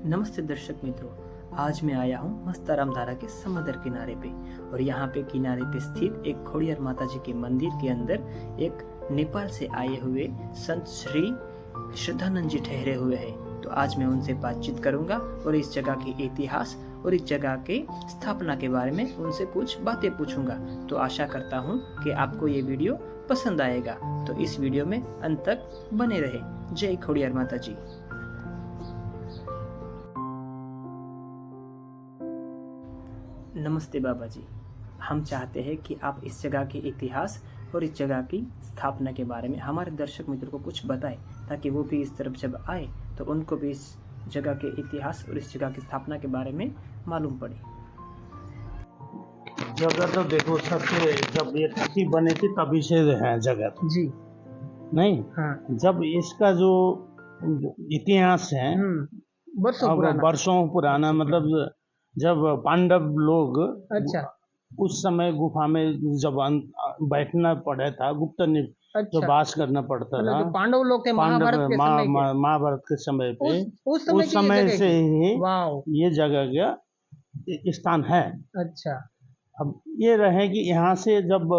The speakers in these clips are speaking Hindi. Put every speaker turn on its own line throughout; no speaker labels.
नमस्ते दर्शक मित्रों, आज मैं आया हूँ मस्ताराम धारा के समुद्र किनारे पे। और यहाँ पे किनारे पे स्थित एक खोड़ियार माता जी के मंदिर के अंदर एक नेपाल से आए हुए संत श्री श्रद्धानंद जी ठहरे हुए हैं। तो आज मैं उनसे बातचीत करूंगा और इस जगह के इतिहास और इस जगह के स्थापना के बारे में उनसे कुछ बातें पूछूंगा। तो आशा करता हूँ कि आपको ये वीडियो पसंद आएगा, तो इस वीडियो में अंत तक बने रहे। जय खोड़ियार माता जी। नमस्ते बाबा जी, हम चाहते हैं कि आप इस जगह के इतिहास और इस जगह की स्थापना के बारे में हमारे दर्शक मित्रों को कुछ बताएं, ताकि वो भी इस तरफ जब आए तो उनको भी इस जगह के इतिहास और इस जगह की स्थापना के बारे में मालूम पड़े।
जगह तो देखो, सबसे जब ये टकी बनी थी तभी से है जगह
जी
नहीं।
हाँ,
जब इसका जो इतिहास है वर्षों पुराना, मतलब जब पांडव लोग
अच्छा
उस समय गुफा में जब बैठना पड़ा था, गुप्त जो वास करना पड़ता था,
जो पांडव लोग थे
महाभारत के समय पे उस समय से ही ये जगह का स्थान है।
अच्छा,
अब ये रहे कि यहाँ से जब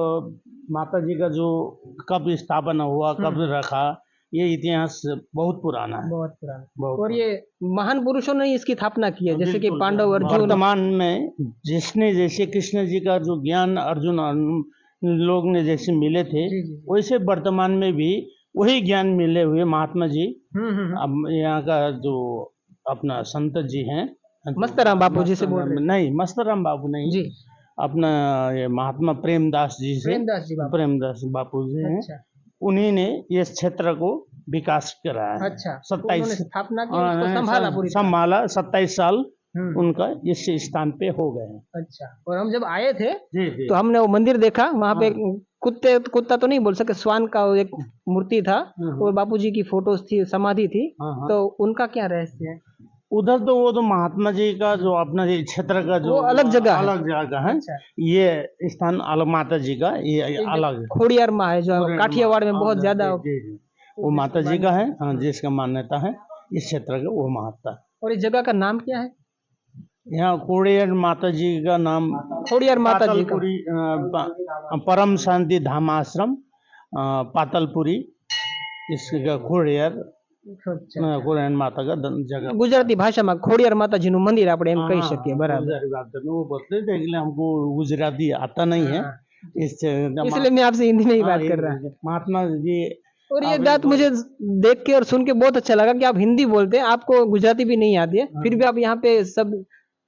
माता जी का जो कब स्थापना हुआ, कब रखा, ये इतिहास बहुत पुराना है,
बहुत पुराना।
बहुत
और ये महान पुरुषों ने इसकी स्थापना की है, जैसे कि
बिल्कुल।
पांडव, अर्जुन।
वर्तमान में जिसने जैसे कृष्ण जी का जो ज्ञान अर्जुन लोग ने जैसे मिले थे, वैसे वर्तमान में भी वही ज्ञान मिले हुए महात्मा जी अब यहाँ का जो अपना संत जी हैं,
मस्तराम बापू जी से बोल रहे हैं?
नहीं, मस्तराम बाबू नहीं जी, अपना ये महात्मा प्रेमदास जी से, प्रेमदास बापू जी हैं।
अच्छा,
उन्हीं ने इस क्षेत्र को विकास कराया है।
अच्छा,
27
स्थापना की, उसको संभाला पूरी तरह।
संभाला 27 साल उनका इस स्थान पे हो गए हैं।
अच्छा, और हम जब आए थे
जी।
तो हमने वो मंदिर देखा, वहाँ पे कुत्ता तो नहीं बोल सके, श्वान का एक मूर्ति था और बापूजी की फोटोज थी, समाधि थी। तो उनका क्या रहस्य है?
उधर तो वो तो महात्मा जी का जो अपना क्षेत्र का जो
अलग जगह है।
अच्छा। ये स्थान अलग, माता जी का ये अलग है।
खोड़ियार माँ है जो काठियावाड़ में बहुत ज्यादा,
वो माता जी का है, हाँ, जिसका मान्यता है इस क्षेत्र का, वो महत्ता है।
और इस जगह का नाम क्या है?
यहाँ खोड़ियार माता जी का नाम,
खोड़ियार माता जी का
परम शांति धाम आश्रम पातलपुरी, इसका खोड़ियार खोड़ियार माता का जगह।
गुजराती भाषा में खोड़ियार माता जी नु मंदिर આપણે એમ કહી શકીએ, बराबर।
वो बोलते थे, लेकिन हमको गुजराती आता नहीं है,
इसलिए मैं आपसे हिंदी में ही बात कर रहा हूँ।
महात्मा जी।
और ये बात मुझे देख के और सुन के बहुत अच्छा लगा कि आप हिंदी बोलते हैं, आपको गुजराती भी नहीं आती है, फिर भी आप यहाँ पे सब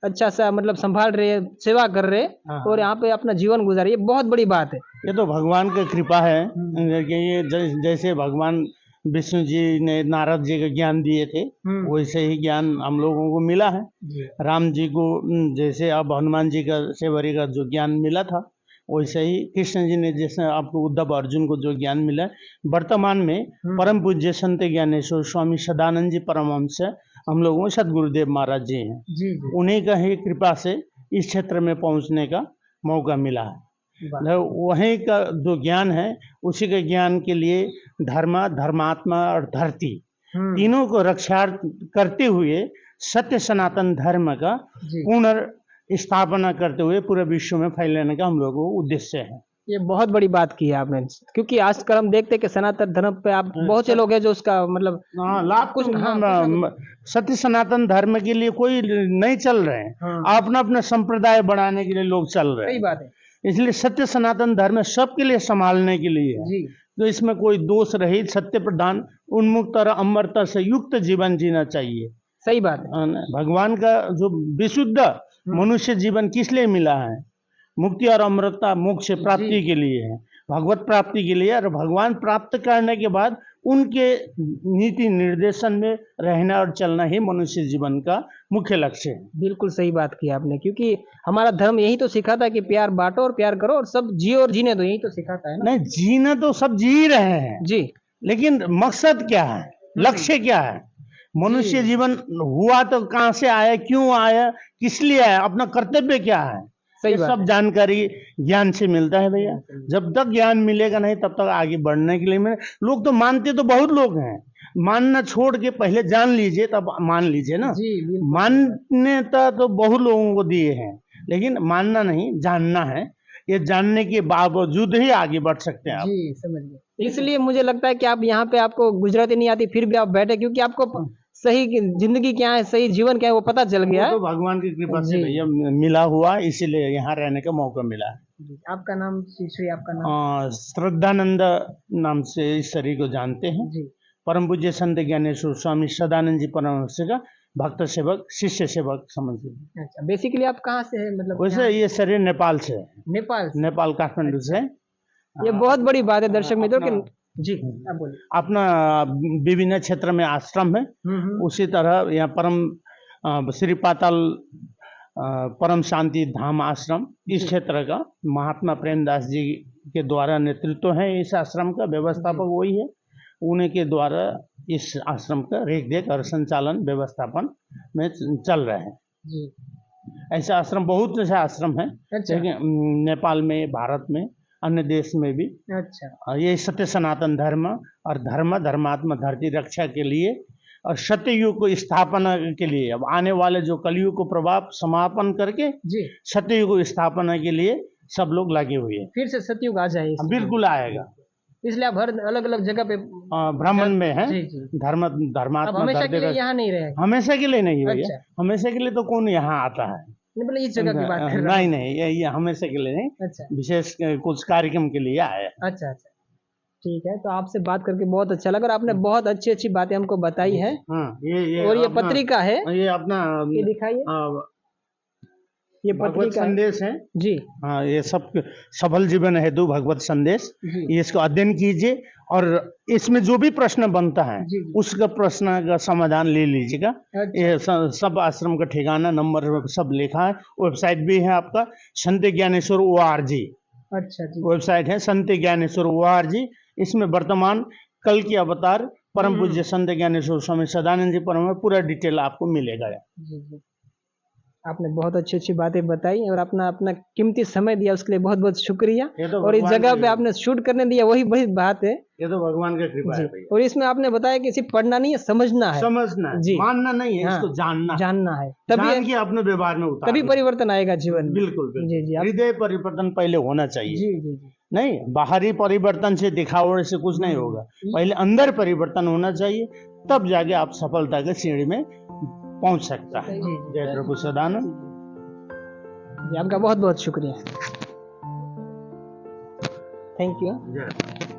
अच्छा सा मतलब संभाल रहे हैं, सेवा कर रहे हैं और यहाँ पे अपना जीवन गुजारिए, बहुत बड़ी बात है।
ये तो भगवान की कृपा है कि ये जैसे भगवान विष्णु जी ने नारद जी का ज्ञान दिए थे, वैसे ही ज्ञान हम लोगों को मिला है। राम जी को जैसे अब हनुमान जी का सेवरी का जो ज्ञान मिला था, वैसे ही कृष्ण जी ने जैसे आपको उद्धव अर्जुन को जो ज्ञान मिला है। वर्तमान में परम पूज्य संत ज्ञानेश्वर स्वामी सदानंद जी परमहंस हम लोगों को सदगुरुदेव महाराज जी हैं, उन्हीं का ही कृपा से इस क्षेत्र में पहुंचने का मौका मिला है। वहीं का जो ज्ञान है, उसी के ज्ञान के लिए धर्मात्मा और धरती तीनों को रक्षा करते हुए सत्य सनातन धर्म का पुनर्स्थापना करते हुए पूरे विश्व में फैलाने का हम लोगों को उद्देश्य है।
ये बहुत बड़ी बात की है आपने, क्योंकि आजकल हम देखते हैं कि सनातन धर्म पे आप बहुत से लोग हैं जो उसका मतलब
लाभ कुछ सत्य सनातन धर्म के लिए कोई नहीं चल रहे हैं, अपना अपना संप्रदाय बढ़ाने के लिए लोग चल रहे हैं।
सही बात है।
इसलिए सत्य सनातन धर्म सबके लिए संभालने के लिए है, तो इसमें कोई दोष रहित सत्य प्रधान उन्मुक्त और अमरता से युक्त जीवन जीना चाहिए।
सही बात है।
भगवान का जो विशुद्ध मनुष्य जीवन किस लिए मिला है? मुक्ति और अमरता मोक्ष प्राप्ति के लिए है, भगवत प्राप्ति के लिए। और भगवान प्राप्त करने के बाद उनके नीति निर्देशन में रहना और चलना ही मनुष्य जीवन का मुख्य लक्ष्य है।
बिल्कुल सही बात की आपने, क्योंकि हमारा धर्म यही तो सिखाता है कि प्यार बांटो और प्यार करो और सब जियो और जीने दो, यही तो सिखाता है ना?
नहीं, जीना तो सब जी रहे हैं जी, लेकिन मकसद क्या है, लक्ष्य क्या है? मनुष्य जीवन हुआ तो कहाँ से आया, क्यों आया, किस लिए आया, अपना कर्तव्य क्या है, ये सब जानकारी ज्ञान से मिलता है भैया। जब तक ज्ञान मिलेगा नहीं तब तक आगे बढ़ने के लिए लोग तो मानते तो बहुत लोग हैं, मानना छोड़ के पहले जान लीजिए तब मान लीजिए ना।
जी बिल्कुल।
मान्यता तो बहुत लोगों को दिए हैं, लेकिन मानना नहीं, जानना है। ये जानने के बावजूद ही आगे बढ़ सकते हैं आप।
जी समझ गए। इसलिए मुझे लगता है कि आप यहाँ पे आपको गुजराती नहीं आती फिर भी आप बैठे, क्योंकि आपको सही जिंदगी क्या है, सही जीवन क्या है वो पता चल
वो
गया है।
तो भगवान की कृपा से
जी।
भैया मिला हुआ, इसीलिए यहाँ रहने का मौका मिला है।
जी, आपका नाम श्री आपका नाम?
श्रद्धानंद नाम से इस शरीर को जानते हैं।
जी।
परम पूज्य संत ज्ञानेश्वर स्वामी सदानंद जी परमहंस का भक्त सेवक, शिष्य सेवक समझिए।
अच्छा, बेसिकली आप कहाँ से है, मतलब
वैसे
यहाँ?
ये शरीर नेपाल से है,
नेपाल से?
नेपाल काठमांडू से।
ये बहुत बड़ी बात है दर्शक मित्रों कि
अपना-
जी आप बोलिए।
अपना विभिन्न क्षेत्र में आश्रम है, उसी तरह यहाँ परम श्री पाताल परम शांति धाम आश्रम इस क्षेत्र का महात्मा प्रेमदास जी के द्वारा नेतृत्व है। इस आश्रम का व्यवस्थापक वही है, उन्हीं के द्वारा इस आश्रम का रेख देख और संचालन व्यवस्थापन में चल रहे हैं।
जी।
ऐसे आश्रम बहुत ऐसे आश्रम है,
अच्छा।
लेकिन नेपाल में, भारत में, अन्य देश में भी।
अच्छा।
ये सत्य सनातन धर्म और धर्मात्मा धरती रक्षा के लिए और सत्ययुग को स्थापना के लिए, अब आने वाले जो कलयुग को प्रभाव समापन करके
जी।
सत्ययुग को स्थापना के लिए सब लोग लगे हुए हैं।
फिर से सतयुग आ जाए इसमें।
बिल्कुल आएगा,
इसलिए आप हर अलग अलग जगह पे
भ्रमण में है।
जी जी। अब
धर्मात्मा
हमेशा के
धरती
लिए
रक्षा,
यहाँ नहीं रहे?
हमेशा के लिए नहीं भैया।
अच्छा।
हमेशा के लिए तो कौन यहाँ आता है?
मतलब इस जगह की बात कर रहा हूँ।
नहीं, ये हमेशा के लिए नहीं,
अच्छा
विशेष कुछ कार्यक्रम के लिए आया है।
अच्छा अच्छा, ठीक है। तो आपसे बात करके बहुत अच्छा लगा और आपने बहुत अच्छी अच्छी बातें हमको बताई है।
ये
और ये
अपना-
पत्रिका है,
ये अपना
ये दिखाइए, ये
भगवत
पत्रिका है।
संदेश है।
जी
हाँ, ये सब सफल जीवन हेतु भगवत संदेश,
जी
ये इसको अध्ययन कीजिए और इसमें जो भी प्रश्न बनता है
जी जी।
उसका प्रश्न का समाधान ले लीजिएगा।
अच्छा।
ये सब आश्रम का ठिकाना नंबर सब लिखा है। वेबसाइट भी है आपका संत ज्ञानेश्वर ORG
अच्छा जी।
वेबसाइट है, संत ज्ञानेश्वर ORG। इसमें वर्तमान कल की अवतार परम पूज्य संत ज्ञानेश्वर स्वामी सदानंद जी परम पूरा डिटेल आपको मिलेगा।
जी जी, आपने बहुत अच्छी अच्छी बातें बताई और अपना अपना कीमती समय दिया, उसके लिए बहुत बहुत शुक्रिया।
ये तो
और इस
भगवान
जगह
की-
पे आपने शूट करने दिया, वही वही बात है।
ये तो भगवान का कृपा
जी।
है भैया।
और इसमें आपने बताया कि सिर्फ पढ़ना नहीं है, समझना है,
समझना है,
जी।
मानना नहीं है,
हाँ,
इसको जानना है।
जानना है,
जान
तभी
के अपने व्यवहार में उतारना।
तभी परिवर्तन आएगा जीवन में।
बिल्कुल
जी जी
बिल्कुल, हृदय परिवर्तन पहले होना चाहिए।
जी जी जी।
नहीं, बाहरी परिवर्तन से दिखावट से कुछ नहीं होगा, पहले अंदर परिवर्तन होना चाहिए, तब जाके आप सफलता के सीढ़ी में पहुंच सकता है।
जी।
जय प्रभु सदानंद
जी, आपका बहुत बहुत शुक्रिया, थैंक यू।
जय।